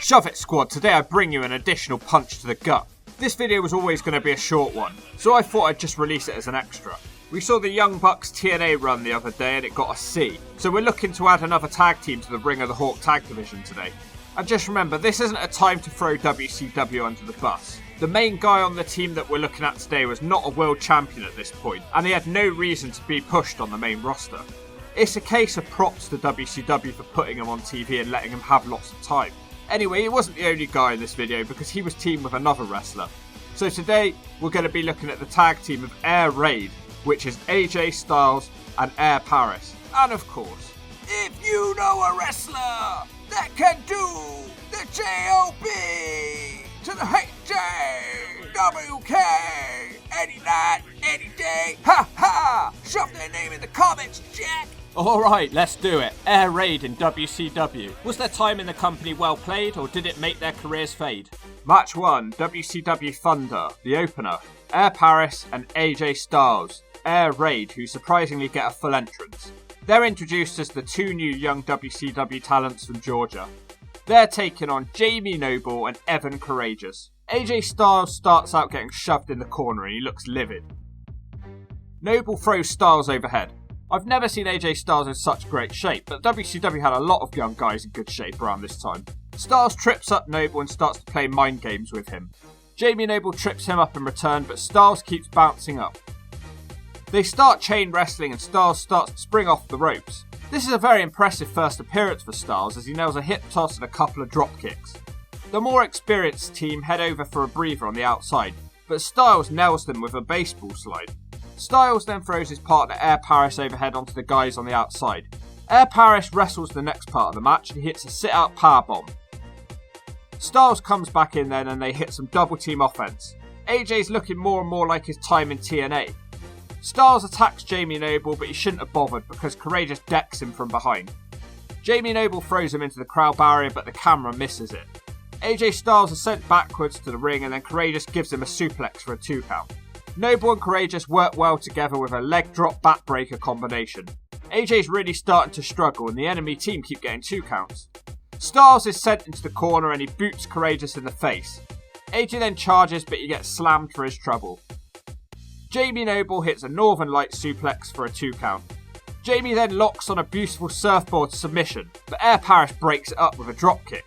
Shove it squad, today I bring you an additional punch to the gut. This video was always going to be a short one, so I thought I'd just release it as an extra. We saw the Young Bucks TNA run the other day and it got a C, so we're looking to add another tag team to the Ring of the Hawk tag division today. And just remember, this isn't a time to throw WCW under the bus. The main guy on the team that we're looking at today was not a world champion at this point, and he had no reason to be pushed on the main roster. It's a case of props to WCW for putting him on TV and letting him have lots of time. Anyway, he wasn't the only guy in this video because he was teamed with another wrestler. So today, we're going to be looking at the tag team of Air Raid, which is AJ Styles and Air Paris. And of course, if you know a wrestler that can do the J-O-B to the H-J-W-K any night, any day, ha ha! Shove their name in the comments, Jack! Alright, let's do it. Air Raid in WCW. Was their time in the company well played, or did it make their careers fade? Match 1, WCW Thunder, the opener. Air Paris and AJ Styles. Air Raid, who surprisingly get a full entrance. They're introduced as the two new young WCW talents from Georgia. They're taking on Jamie Noble and Evan Courageous. AJ Styles starts out getting shoved in the corner and he looks livid. Noble throws Styles overhead. I've never seen AJ Styles in such great shape, but WCW had a lot of young guys in good shape around this time. Styles trips up Noble and starts to play mind games with him. Jamie Noble trips him up in return, but Styles keeps bouncing up. They start chain wrestling and Styles starts to spring off the ropes. This is a very impressive first appearance for Styles as he nails a hip toss and a couple of drop kicks. The more experienced team head over for a breather on the outside, but Styles nails them with a baseball slide. Styles then throws his partner Air Paris overhead onto the guys on the outside. Air Paris wrestles the next part of the match and he hits a sit-out powerbomb. Styles comes back in then and they hit some double team offense. AJ's looking more and more like his time in TNA. Styles attacks Jamie Noble, but he shouldn't have bothered because Courageous decks him from behind. Jamie Noble throws him into the crowd barrier, but the camera misses it. AJ Styles is sent backwards to the ring and then Courageous gives him a suplex for a 2 count. Noble and Courageous work well together with a leg drop backbreaker combination. AJ's really starting to struggle and the enemy team keep getting 2 counts. Styles is sent into the corner and he boots Courageous in the face. AJ then charges, but he gets slammed for his trouble. Jamie Noble hits a Northern Light suplex for a 2 count. Jamie then locks on a beautiful surfboard submission, but Air Paris breaks it up with a drop kick.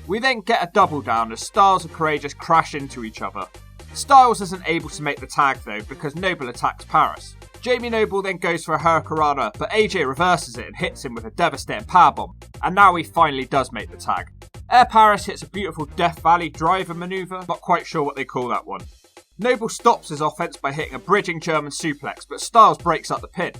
We then get a double down as Styles and Courageous crash into each other. Styles isn't able to make the tag though because Noble attacks Paris. Jamie Noble then goes for a Hurricanrana, but AJ reverses it and hits him with a devastating powerbomb, and now he finally does make the tag. Air Paris hits a beautiful Death Valley driver maneuver, not quite sure what they call that one. Noble stops his offense by hitting a bridging German suplex, but Styles breaks up the pin.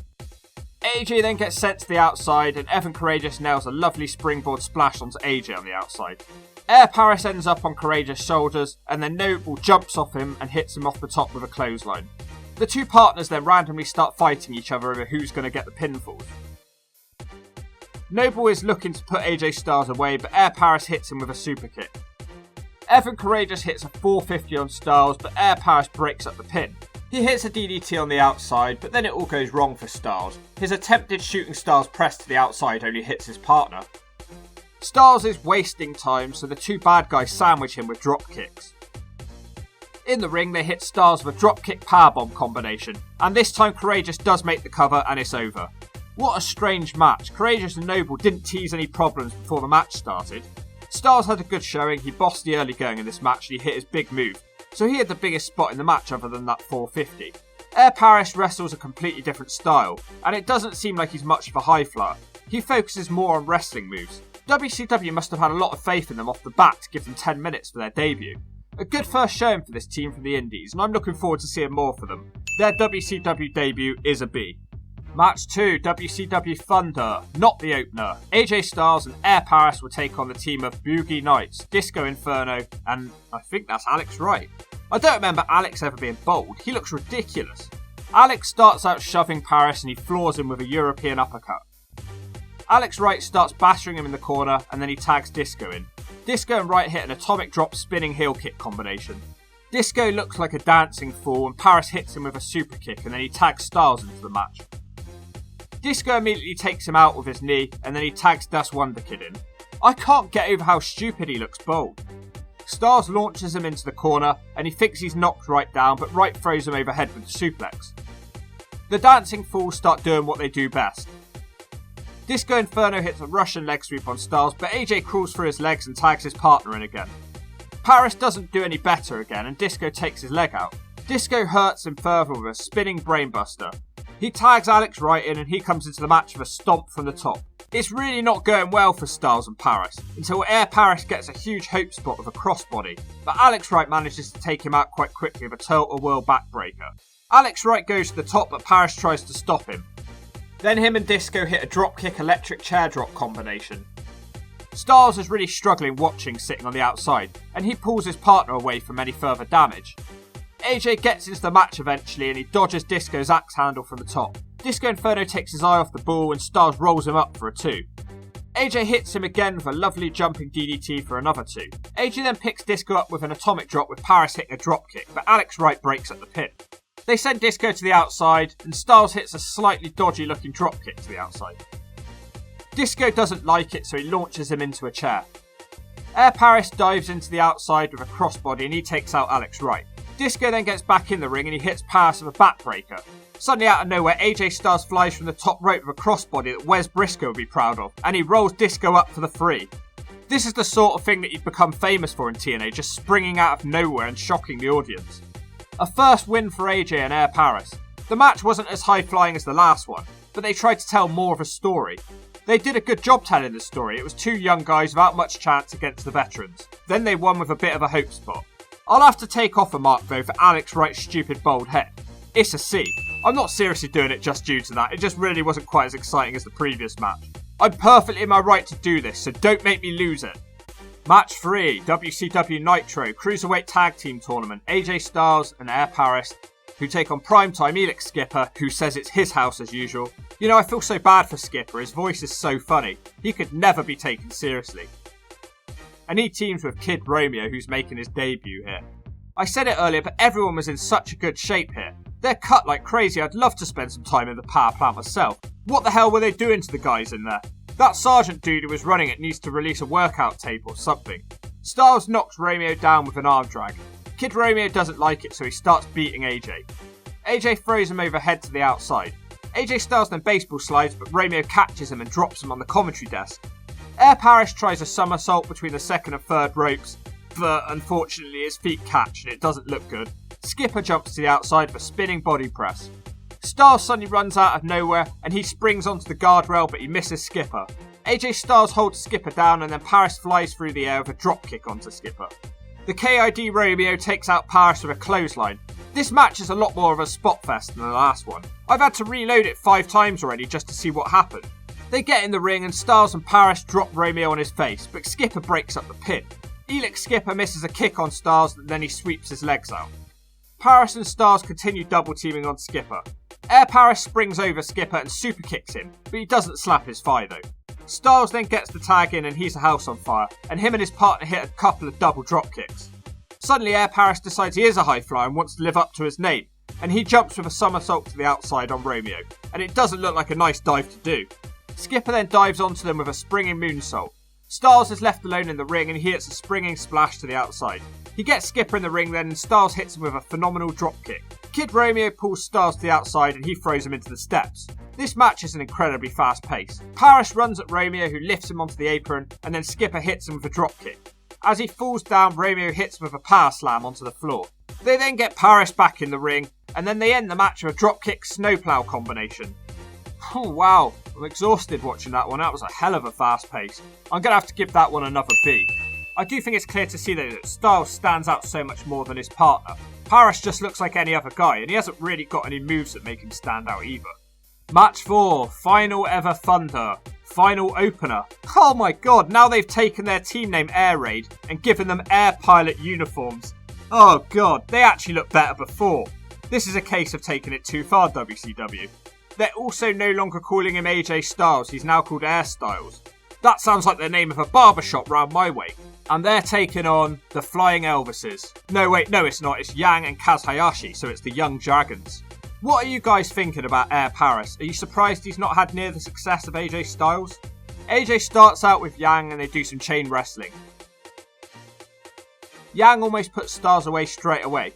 AJ then gets sent to the outside and Evan Courageous nails a lovely springboard splash onto AJ on the outside. Air Paris ends up on Courageous' shoulders and then Noble jumps off him and hits him off the top with a clothesline. The two partners then randomly start fighting each other over who's going to get the pinfall. Noble is looking to put AJ Styles away, but Air Paris hits him with a super kick. Evan Courageous hits a 450 on Styles, but Air Paris breaks up the pin. He hits a DDT on the outside, but then it all goes wrong for Styles. His attempted shooting Styles press to the outside only hits his partner. Styles is wasting time, so the two bad guys sandwich him with drop kicks. In the ring, they hit Styles with a dropkick powerbomb combination, and this time Courageous does make the cover and it's over. What a strange match. Courageous and Noble didn't tease any problems before the match started. Styles had a good showing, he bossed the early going in this match and he hit his big move, so he had the biggest spot in the match other than that 450. Air Paris wrestles a completely different style, and it doesn't seem like he's much of a high flyer. He focuses more on wrestling moves. WCW must have had a lot of faith in them off the bat to give them 10 minutes for their debut. A good first showing for this team from the Indies, and I'm looking forward to seeing more for them. Their WCW debut is a B. Match 2, WCW Thunder, not the opener. AJ Styles and Air Paris will take on the team of Boogie Knights, Disco Inferno, and I think that's Alex Wright. I don't remember Alex ever being bold, he looks ridiculous. Alex starts out shoving Paris and he floors him with a European uppercut. Alex Wright starts battering him in the corner and then he tags Disco in. Disco and Wright hit an atomic drop spinning heel kick combination. Disco looks like a dancing fool and Paris hits him with a super kick and then he tags Styles into the match. Disco immediately takes him out with his knee and then he tags Das Wunderkid in. I can't get over how stupid he looks bald. Styles launches him into the corner and he thinks he's knocked Wright down, but Wright throws him overhead with a suplex. The Dancing Fools start doing what they do best. Disco Inferno hits a Russian leg sweep on Styles, but AJ crawls through his legs and tags his partner in again. Paris doesn't do any better again and Disco takes his leg out. Disco hurts him further with a spinning brainbuster. He tags Alex Wright in and he comes into the match with a stomp from the top. It's really not going well for Styles and Paris until Air Paris gets a huge hope spot with a crossbody, but Alex Wright manages to take him out quite quickly with a total world backbreaker. Alex Wright goes to the top but Paris tries to stop him. Then him and Disco hit a dropkick electric chair drop combination. Styles is really struggling watching sitting on the outside and he pulls his partner away from any further damage. AJ gets into the match eventually and he dodges Disco's axe handle from the top. Disco Inferno takes his eye off the ball and Styles rolls him up for a 2. AJ hits him again with a lovely jumping DDT for another 2. AJ then picks Disco up with an atomic drop with Paris hitting a dropkick, but Alex Wright breaks up the pin. They send Disco to the outside and Styles hits a slightly dodgy looking dropkick to the outside. Disco doesn't like it so he launches him into a chair. Air Paris dives into the outside with a crossbody and he takes out Alex Wright. Disco then gets back in the ring and he hits Paris with a backbreaker. Suddenly out of nowhere, AJ Styles flies from the top rope with a crossbody that Wes Briscoe would be proud of, and he rolls Disco up for the 3. This is the sort of thing that you'd become famous for in TNA, just springing out of nowhere and shocking the audience. A first win for AJ and Air Paris. The match wasn't as high-flying as the last one, but they tried to tell more of a story. They did a good job telling the story. It was 2 young guys without much chance against the veterans. Then they won with a bit of a hope spot. I'll have to take off a mark though for Alex Wright's stupid bald head. It's a C. I'm not seriously doing it just due to that, it just really wasn't quite as exciting as the previous match. I'm perfectly in my right to do this, so don't make me lose it. Match 3, WCW Nitro Cruiserweight Tag Team Tournament, AJ Styles and Air Paris, who take on Primetime Elix Skipper, who says it's his house as usual. You know, I feel so bad for Skipper, his voice is so funny, he could never be taken seriously. And he teams with Kid Romeo, who's making his debut here. I said it earlier, but everyone was in such a good shape here. They're cut like crazy. I'd love to spend some time in the power plant myself. What the hell were they doing to the guys in there? That sergeant dude who was running it needs to release a workout tape or something. Styles knocks Romeo down with an arm drag. Kid Romeo doesn't like it, so he starts beating AJ. AJ throws him overhead to the outside. AJ Styles then baseball slides, but Romeo catches him and drops him on the commentary desk. Air Paris tries a somersault between the second and third ropes, but unfortunately his feet catch and it doesn't look good. Skipper jumps to the outside for spinning body press. Styles suddenly runs out of nowhere and he springs onto the guardrail, but he misses Skipper. AJ Styles holds Skipper down and then Paris flies through the air with a dropkick onto Skipper. The KID Romeo takes out Paris with a clothesline. This match is a lot more of a spot fest than the last one. I've had to reload it 5 times already just to see what happened. They get in the ring and Styles and Paris drop Romeo on his face, but Skipper breaks up the pin. Elix Skipper misses a kick on Styles and then he sweeps his legs out. Paris and Styles continue double teaming on Skipper. Air Paris springs over Skipper and super kicks him, but he doesn't slap his thigh though. Styles then gets the tag in and he's a house on fire, and him and his partner hit a couple of double drop kicks. Suddenly Air Paris decides he is a high flyer and wants to live up to his name, and he jumps with a somersault to the outside on Romeo, and it doesn't look like a nice dive to do. Skipper then dives onto them with a springing moonsault. Styles is left alone in the ring and he hits a springing splash to the outside. He gets Skipper in the ring then and Styles hits him with a phenomenal dropkick. Kid Romeo pulls Styles to the outside and he throws him into the steps. This match is an incredibly fast pace. Paris runs at Romeo, who lifts him onto the apron, and then Skipper hits him with a dropkick. As he falls down, Romeo hits him with a power slam onto the floor. They then get Paris back in the ring, and then they end the match with a dropkick snowplow combination. Oh wow, I'm exhausted watching that one. That was a hell of a fast pace. I'm going to have to give that one another B. I do think it's clear to see that Styles stands out so much more than his partner. Paris just looks like any other guy, and he hasn't really got any moves that make him stand out either. Match 4, Final Ever Thunder, Final Opener. Oh my god, now they've taken their team name Air Raid and given them Air Pilot uniforms. Oh god, they actually looked better before. This is a case of taking it too far, WCW. They're also no longer calling him AJ Styles, he's now called Air Styles. That sounds like the name of a barbershop round my way. And they're taking on the Flying Elvises. No wait, no it's not, it's Yang and Kaz Hayashi, so it's the Young Dragons. What are you guys thinking about Air Paris? Are you surprised he's not had near the success of AJ Styles? AJ starts out with Yang and they do some chain wrestling. Yang almost puts Styles away straight away.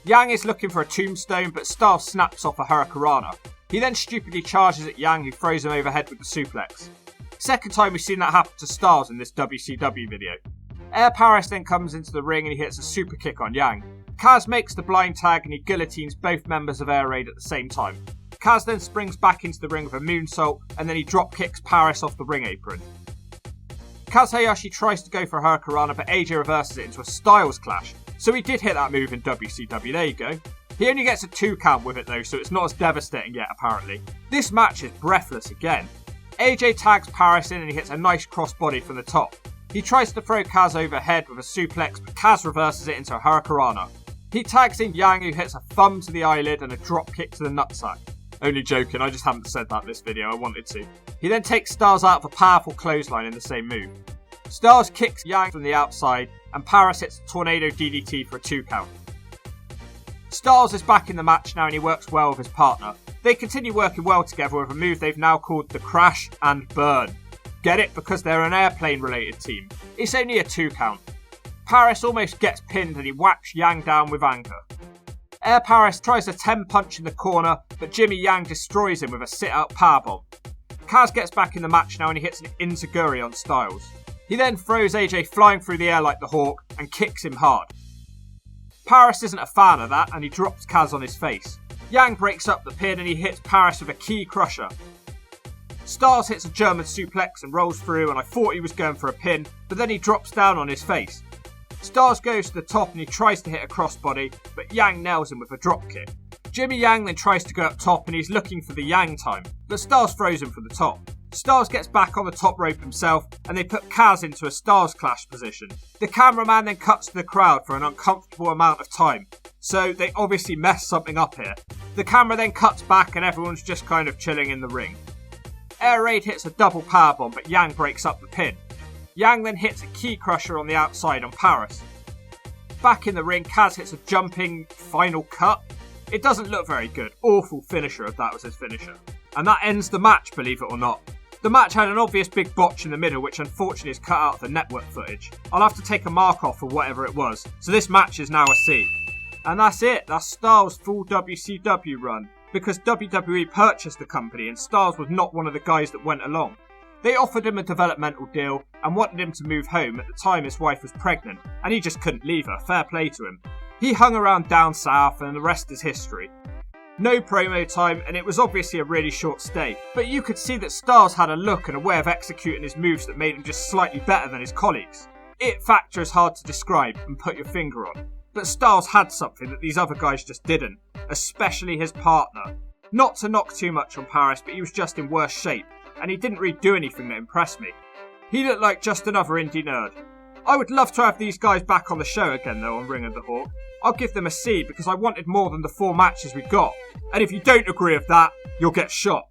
Yang is looking for a tombstone, but Styles snaps off a hurricanrana. He then stupidly charges at Yang, who throws him overhead with the suplex. Second time we've seen that happen to Styles in this WCW video. Air Paris then comes into the ring and he hits a super kick on Yang. Kaz makes the blind tag and he guillotines both members of Air Raid at the same time. Kaz then springs back into the ring with a moonsault and then he drop kicks Paris off the ring apron. Kaz Hayashi tries to go for a hurricanrana, but AJ reverses it into a Styles clash. So he did hit that move in WCW, there you go. He only gets a 2 count with it though, so it's not as devastating yet apparently. This match is breathless again. AJ tags Paris in and he hits a nice crossbody from the top. He tries to throw Kaz overhead with a suplex, but Kaz reverses it into a hurricanrana. He tags in Yang, who hits a thumb to the eyelid and a drop kick to the nutsack. Only joking, I just haven't said that in this video, I wanted to. He then takes Styles out of a powerful clothesline in the same move. Styles kicks Yang from the outside and Paris hits a tornado DDT for a 2 count. Styles is back in the match now and he works well with his partner. They continue working well together with a move they've now called the Crash and Burn. Get it? Because they're an airplane related team. It's only a 2 count. Paris almost gets pinned and he whacks Yang down with anger. Air Paris tries a 10 punch in the corner, but Jimmy Yang destroys him with a sit-out powerbomb. Kaz gets back in the match now and he hits an enziguri on Styles. He then throws AJ flying through the air like the Hawk and kicks him hard. Paris isn't a fan of that and he drops Kaz on his face. Yang breaks up the pin and he hits Paris with a key crusher. Styles hits a German suplex and rolls through, and I thought he was going for a pin, but then he drops down on his face. Styles goes to the top and he tries to hit a crossbody, but Yang nails him with a drop kick. Jimmy Yang then tries to go up top and he's looking for the Yang time, but Styles throws him from the top. Styles gets back on the top rope himself and they put Kaz into a Styles clash position. The cameraman then cuts to the crowd for an uncomfortable amount of time, so they obviously messed something up here. The camera then cuts back and everyone's just kind of chilling in the ring. Air Raid hits a double powerbomb, but Yang breaks up the pin. Yang then hits a key crusher on the outside on Paris. Back in the ring, Kaz hits a jumping final cut. It doesn't look very good. Awful finisher if that was his finisher. And that ends the match, believe it or not. The match had an obvious big botch in the middle, which unfortunately is cut out of the network footage. I'll have to take a mark off for whatever it was. So this match is now a C. And that's it. That's Styles' full WCW run. Because WWE purchased the company and Styles was not one of the guys that went along. They offered him a developmental deal and wanted him to move home. At the time his wife was pregnant and he just couldn't leave her. Fair play to him. He hung around down south and the rest is history. No promo time and it was obviously a really short stay, but you could see that Styles had a look and a way of executing his moves that made him just slightly better than his colleagues. It factor is hard to describe and put your finger on, but Styles had something that these other guys just didn't, especially his partner. Not to knock too much on Paris, but he was just in worse shape and he didn't really do anything that impressed me. He looked like just another indie nerd. I would love to have these guys back on the show again though on Ring of the Hawk. I'll give them a C because I wanted more than the 4 matches we got. And if you don't agree with that, you'll get shot.